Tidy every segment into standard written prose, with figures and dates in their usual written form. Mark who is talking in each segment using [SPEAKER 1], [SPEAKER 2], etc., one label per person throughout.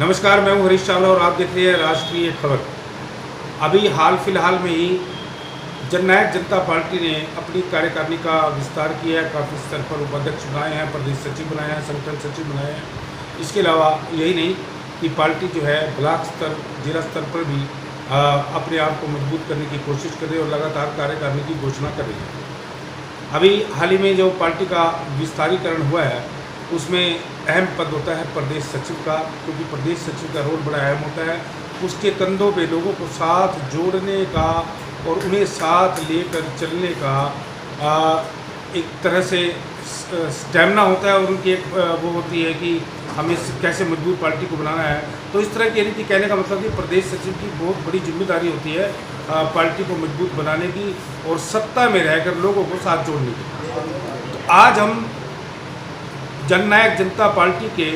[SPEAKER 1] नमस्कार, मैं हूं हरीश चावला और आप देख रहे हैं राष्ट्रीय खबर। अभी हाल फिलहाल में ही जननायक जनता पार्टी ने अपनी कार्यकारिणी का विस्तार किया है। काफ़ी स्तर पर उपाध्यक्ष बनाए हैं, प्रदेश सचिव बनाए हैं, संगठन सचिव बनाए हैं। इसके अलावा यही नहीं कि पार्टी जो है ब्लॉक स्तर, जिला स्तर पर भी अपने आप को मजबूत करने की कोशिश कर रही है और लगातार कार्यकारिणी की घोषणा कर रही है। अभी हाल ही में जो पार्टी का विस्तारीकरण हुआ है उसमें अहम पद होता है प्रदेश सचिव का, क्योंकि प्रदेश सचिव का रोल बड़ा अहम होता है। उसके कंधों पे लोगों को साथ जोड़ने का और उन्हें साथ लेकर चलने का एक तरह से स्टैमिना होता है और उनकी एक वो होती है कि हमें कैसे मजबूत पार्टी को बनाना है। तो इस तरह की रीति कहने का मतलब कि प्रदेश सचिव की बहुत बड़ी जिम्मेदारी होती है पार्टी को मजबूत बनाने की और सत्ता में रहकर लोगों को साथ जोड़ने की। तो आज हम जननायक जनता पार्टी के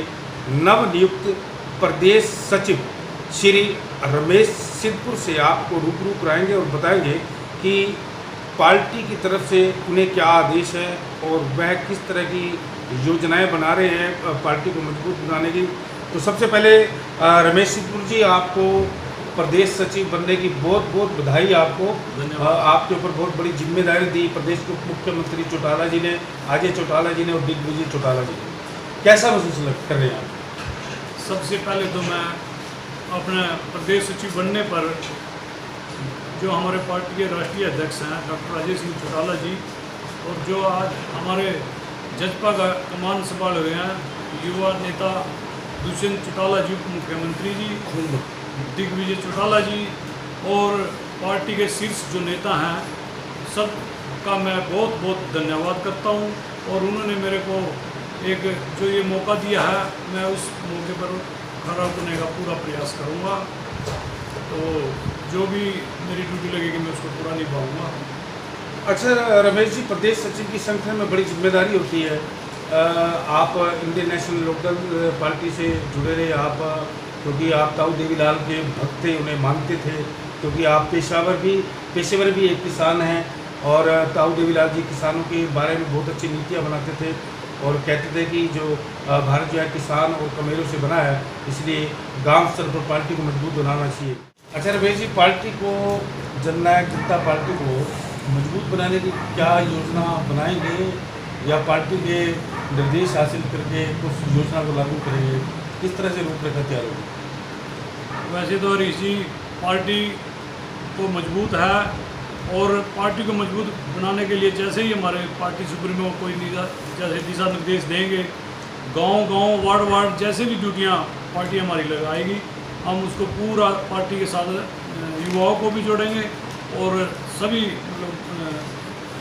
[SPEAKER 1] नवनियुक्त प्रदेश सचिव श्री रमेश सिद्धपुर से आपको रूबरू कराएंगे और बताएंगे कि पार्टी की तरफ से उन्हें क्या आदेश है और वह किस तरह की योजनाएं बना रहे हैं पार्टी को मजबूत बनाने की। तो सबसे पहले रमेश सिद्धपुर जी, आपको प्रदेश सचिव बनने की बहुत बहुत बधाई। आपको आपके ऊपर बहुत बड़ी जिम्मेदारी दी प्रदेश के उप मुख्यमंत्री चौटाला जी ने, अजय चौटाला जी ने और दिग्विजय चौटाला जी ने। कैसा महसूस कर रहे हैं आप?
[SPEAKER 2] सबसे पहले तो मैं अपने प्रदेश सचिव बनने पर जो हमारे पार्टी के राष्ट्रीय अध्यक्ष हैं डॉक्टर अजय सिंह चौटाला जी और जो आज हमारे जजपा का कमान संभाल रहे हैं युवा नेता दुष्यंत चौटाला जी, उप मुख्यमंत्री जी, दिग्विजय चौटाला जी और पार्टी के शीर्ष जो नेता हैं सब का मैं बहुत बहुत धन्यवाद करता हूं। और उन्होंने मेरे को एक जो ये मौका दिया है, मैं उस मौके पर खरा उतरने का पूरा प्रयास करूंगा। तो जो भी मेरी ड्यूटी लगेगी मैं उसको पूरा निभाऊंगा।
[SPEAKER 1] अच्छा रमेश जी, प्रदेश सचिव की संगठन में बड़ी जिम्मेदारी होती है। आप इंडियन नेशनल लोकदल पार्टी से जुड़े रहे, आप क्योंकि आप ताऊ देवीलाल के भक्त थे, उन्हें मानते थे, क्योंकि आप पेशेवर भी एक किसान हैं और ताऊ देवीलाल जी किसानों के बारे में बहुत अच्छी नीतियाँ बनाते थे और कहते थे कि जो भारत जो है किसान और कमेरों से बना है, इसलिए गांव स्तर पर पार्टी को मजबूत बनाना चाहिए। अच्छा रमेश जी, पार्टी को, जननायक जनता पार्टी को मजबूत बनाने की क्या योजना बनाएंगे या पार्टी के निर्देश हासिल करके उस योजना को लागू करेंगे? किस तरह से रूपरेखा तैयार होगी?
[SPEAKER 2] वैसे तो हरीश जी, पार्टी को मजबूत है और पार्टी को मजबूत बनाने के लिए जैसे ही हमारे पार्टी सुप्रीमो कोई जैसे दिशा निर्देश देंगे, गांव वार्ड जैसे भी ड्यूटियां पार्टी हमारी लगाएगी, हम उसको पूरा पार्टी के साथ युवाओं को भी जोड़ेंगे और सभी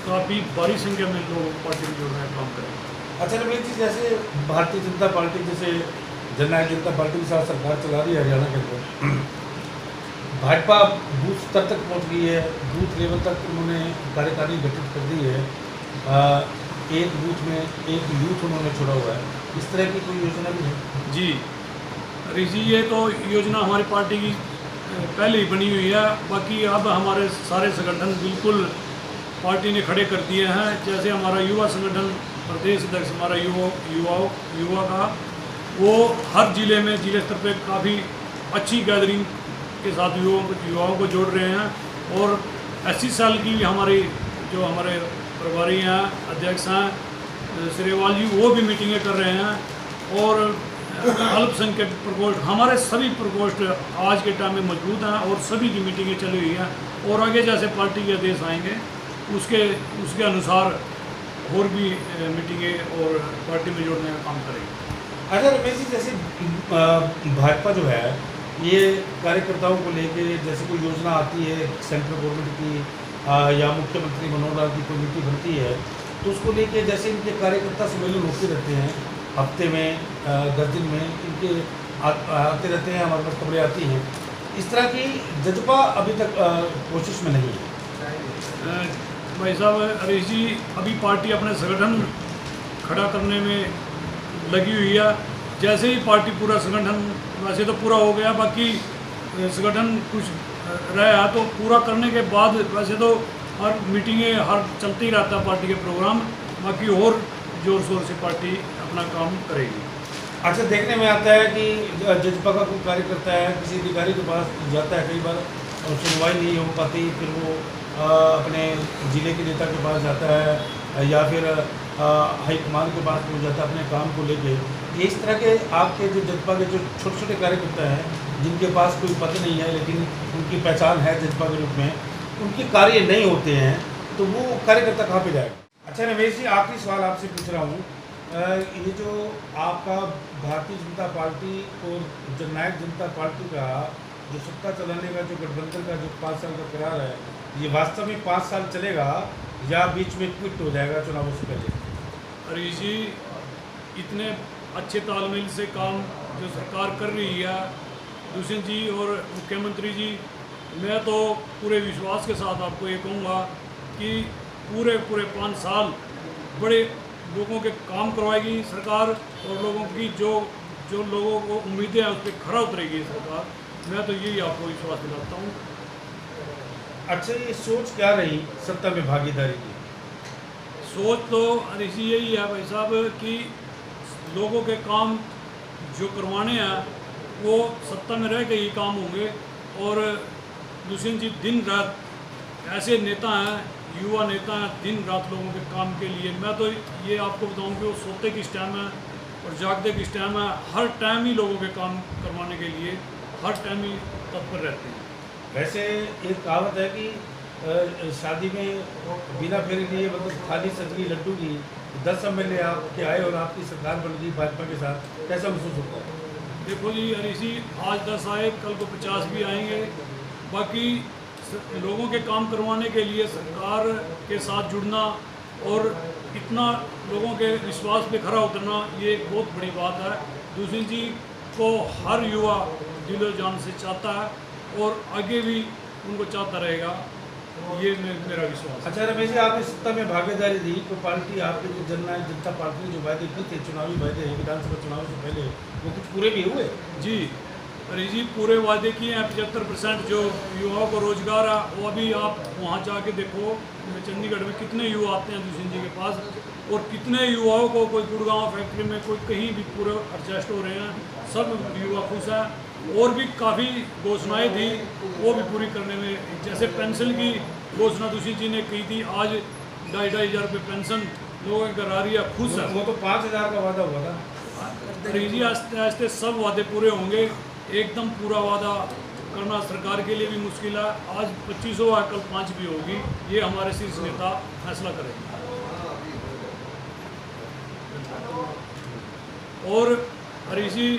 [SPEAKER 2] काफ़ी बड़ी संख्या में लोग पार्टी में जोड़ने का काम करेंगे।
[SPEAKER 1] अच्छा रमेश जी, जैसे भारतीय जनता पार्टी जैसे जननायक जनता पार्टी के साथ सरकार चला रही है हरियाणा के अंदर, भाजपा बूथ स्तर तक पहुंच गई है, बूथ लेवल तक उन्होंने कार्यकारिणी गठित कर दी है, एक बूथ में एक यूथ उन्होंने छोड़ा हुआ है। इस तरह की कोई योजना भी है?
[SPEAKER 2] जी हरीश जी, ये तो योजना हमारी पार्टी की पहले ही बनी हुई है। बाकी अब हमारे सारे संगठन बिल्कुल पार्टी ने खड़े कर दिए हैं। जैसे हमारा युवा संगठन प्रदेश अध्यक्ष हमारा युवा का, वो हर जिले में जिले स्तर पे काफ़ी अच्छी गैदरिंग के साथ युवाओं को जोड़ रहे हैं। और 80 साल की हमारे प्रभारी हैं, अध्यक्ष हैं श्रीवाल जी, वो भी मीटिंगें कर रहे हैं। और अल्पसंख्यक प्रकोष्ठ, हमारे सभी प्रकोष्ठ आज के टाइम में मजबूत हैं और सभी की मीटिंगें चली हुई हैं और आगे जैसे पार्टी के आदेश आएंगे उसके अनुसार और भी मीटिंगें और पार्टी में जोड़ने का काम करेंगे।
[SPEAKER 1] अच्छा रमेश जी, जैसे भाजपा जो है ये कार्यकर्ताओं को लेके जैसे कोई योजना आती है सेंट्रल गवर्नमेंट की या मुख्यमंत्री मनोहर लाल की कोई नीति बनती है, तो उसको लेके जैसे इनके कार्यकर्ता सम्मेलन होते रहते हैं हफ्ते में 10 दिन में, इनके आते रहते हैं, हमारे पास खबरें आती हैं। इस तरह की जज्बा अभी तक कोशिश में नहीं है।
[SPEAKER 2] भाई साहब हरीश जी, अभी पार्टी अपने संगठन खड़ा करने में लगी हुई है। जैसे ही पार्टी पूरा संगठन वैसे तो पूरा हो गया, बाकी संगठन कुछ रहा तो पूरा करने के बाद वैसे तो हर मीटिंगें हर चलते ही रहता है पार्टी के प्रोग्राम, बाकी और ज़ोर शोर से पार्टी अपना काम करेगी।
[SPEAKER 1] अच्छा, देखने में आता है कि जजपा का कोई कार्यकर्ता है किसी अधिकारी के पास जाता है, कई बार सुनवाई नहीं हो पाती, फिर वो अपने ज़िले के नेता के पास जाता है या फिर हाईकमान के पास पहुँच जाता है अपने काम को लेके। ये इस तरह के आपके जो जजपा के जो छोटे छोटे कार्यकर्ता हैं जिनके पास कोई पद नहीं है लेकिन उनकी पहचान है जजपा के रूप में, उनके कार्य नहीं होते हैं, तो वो कार्यकर्ता कहाँ पे जाएगा? अच्छा रमेश जी, आखिरी सवाल आपसे पूछ रहा हूँ, ये जो आपका भारतीय जनता पार्टी और जननायक जनता पार्टी का जो सत्ता चलाने का जो गठबंधन का जो 5 साल का करार है, ये वास्तव में 5 साल चलेगा या बीच में क्विट हो जाएगा चुनावों से पहले?
[SPEAKER 2] हरीश जी, इतने अच्छे तालमेल से काम जो सरकार कर रही है, दुष्यंत जी और मुख्यमंत्री जी, मैं तो पूरे विश्वास के साथ आपको ये कहूँगा कि पूरे 5 साल बड़े लोगों के काम करवाएगी सरकार और लोगों की जो लोगों को उम्मीदें हैं उस पर खरा उतरेगी सरकार। मैं तो यही आपको विश्वास दिलाता हूँ।
[SPEAKER 1] अच्छा, ये सोच क्या रही सत्ता में भागीदारी की?
[SPEAKER 2] सोच तो हरीश जी यही है भाई साहब कि लोगों के काम जो करवाने हैं वो सत्ता में रह के ही काम होंगे। और दुष्यंत जी दिन रात ऐसे नेता हैं, युवा नेता हैं, दिन रात लोगों के काम के लिए। मैं तो ये आपको बताऊं कि वो सोते किस टाइम है और जागते किस टाइम है, हर टाइम ही लोगों के काम करवाने के लिए हर टाइम ही तत्पर रहते हैं।
[SPEAKER 1] वैसे एक कहावत है कि शादी में बिना फेरे लिए मतलब थाली सज गई लड्डू की, 10 MLA आपके आए और आपकी सरकार बन गई भाजपा के साथ, कैसा महसूस होता है?
[SPEAKER 2] देखो जी हरीश जी, आज 10 आए, कल को 50 भी आएंगे। बाकी लोगों के काम करवाने के लिए सरकार के साथ जुड़ना और इतना लोगों के विश्वास पे खरा उतरना, ये एक बहुत बड़ी बात है। दूसरी जी को हर युवा दिलो जान से चाहता है और आगे भी उनको चाहता रहेगा, ये मेरा विश्वास है।
[SPEAKER 1] अच्छा रमेश जी, आपने सत्ता में भागीदारी दी तो पार्टी आपकी जो जननायक जनता पार्टी ने जो वायदे किए थे, चुनावी वायदे विधानसभा चुनाव से पहले, वो कुछ पूरे भी हुए?
[SPEAKER 2] जी हरीश जी, पूरे वादे किए हैं। 75% जो युवाओं को रोजगार है वो अभी आप वहाँ जाके देखो चंडीगढ़ में कितने युवा आते हैं दुष्यंत जी के पास, और कितने युवाओं को कोई गुड़गांव फैक्ट्री में कोई कहीं भी पूरे एडजस्ट हो रहे हैं, सब युवा खुश हैं। और भी काफ़ी घोषणाएं थी वो भी पूरी करने में, जैसे पेंशन की घोषणा दुष्यंत जी ने की थी, आज 2,500 रुपये पेंशन लोगों के घर आ रही है, खुश है।
[SPEAKER 1] वो तो 5,000 का वादा हुआ था।
[SPEAKER 2] हरीश जी, आस्ते आस्ते सब वादे पूरे होंगे। एकदम पूरा वादा करना सरकार के लिए भी मुश्किल है। आज 25 है, कल 5 भी होगी, ये हमारे शीर्ष नेता फैसला करेंगे। और हरीश जी,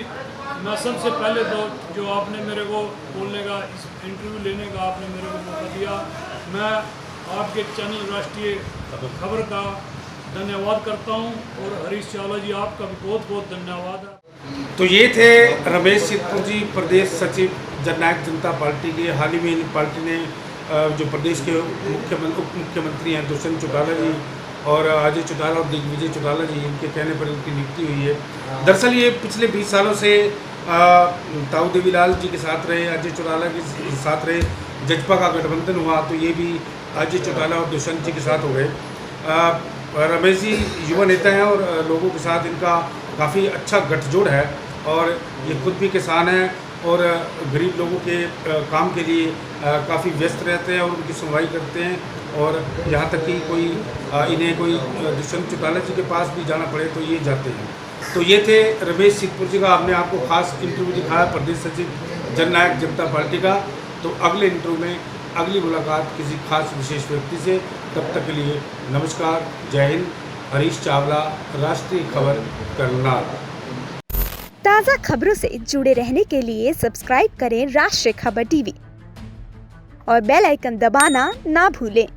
[SPEAKER 2] मैं सबसे पहले तो जो आपने मेरे को बोलने का, इस इंटरव्यू लेने का आपने मेरे को मौका दिया, मैं आपके चैनल राष्ट्रीय खबर का धन्यवाद करता हूं। और हरीश चावला जी, आपका भी बहुत बहुत धन्यवाद है।
[SPEAKER 1] तो ये थे रमेश सिद्धपुर जी, प्रदेश सचिव जननायक जनता पार्टी के। हाल ही में इन पार्टी ने जो प्रदेश के उप मुख्यमंत्री हैं दुष्यंत चौटाला जी और अजय चौटाला और दिग्विजय चौटाला जी, इनके कहने पर इनकी नियुक्ति हुई है। दरअसल ये पिछले 20 सालों से ताऊ देवीलाल जी के साथ रहे, अजय चौटाला के साथ रहे, जजपा का गठबंधन हुआ तो ये भी अजय चौटाला और दुष्यंत जी के साथ हो गए। रमेश जी युवा नेता हैं और लोगों के साथ इनका काफ़ी अच्छा गठजोड़ है और ये खुद भी किसान हैं और गरीब लोगों के काम के लिए काफ़ी व्यस्त रहते हैं और उनकी सुनवाई करते हैं। और यहाँ तक कि कोई इन्हें कोई दुष्यंत चौटाला जी के पास भी जाना पड़े तो ये जाते हैं। तो ये थे रमेश सिद्धपुर जी का हमने आपको खास इंटरव्यू दिखाया, प्रदेश सचिव जननायक जनता पार्टी का। तो अगले इंटरव्यू में अगली मुलाकात किसी खास विशेष व्यक्ति से, तब तक के लिए नमस्कार, जय हिंद। हरीश चावला, राष्ट्रीय खबर, करनाल।
[SPEAKER 3] ताज़ा खबरों से जुड़े रहने के लिए सब्सक्राइब करें राष्ट्रीय खबर टीवी और बेल आइकन दबाना ना भूलें।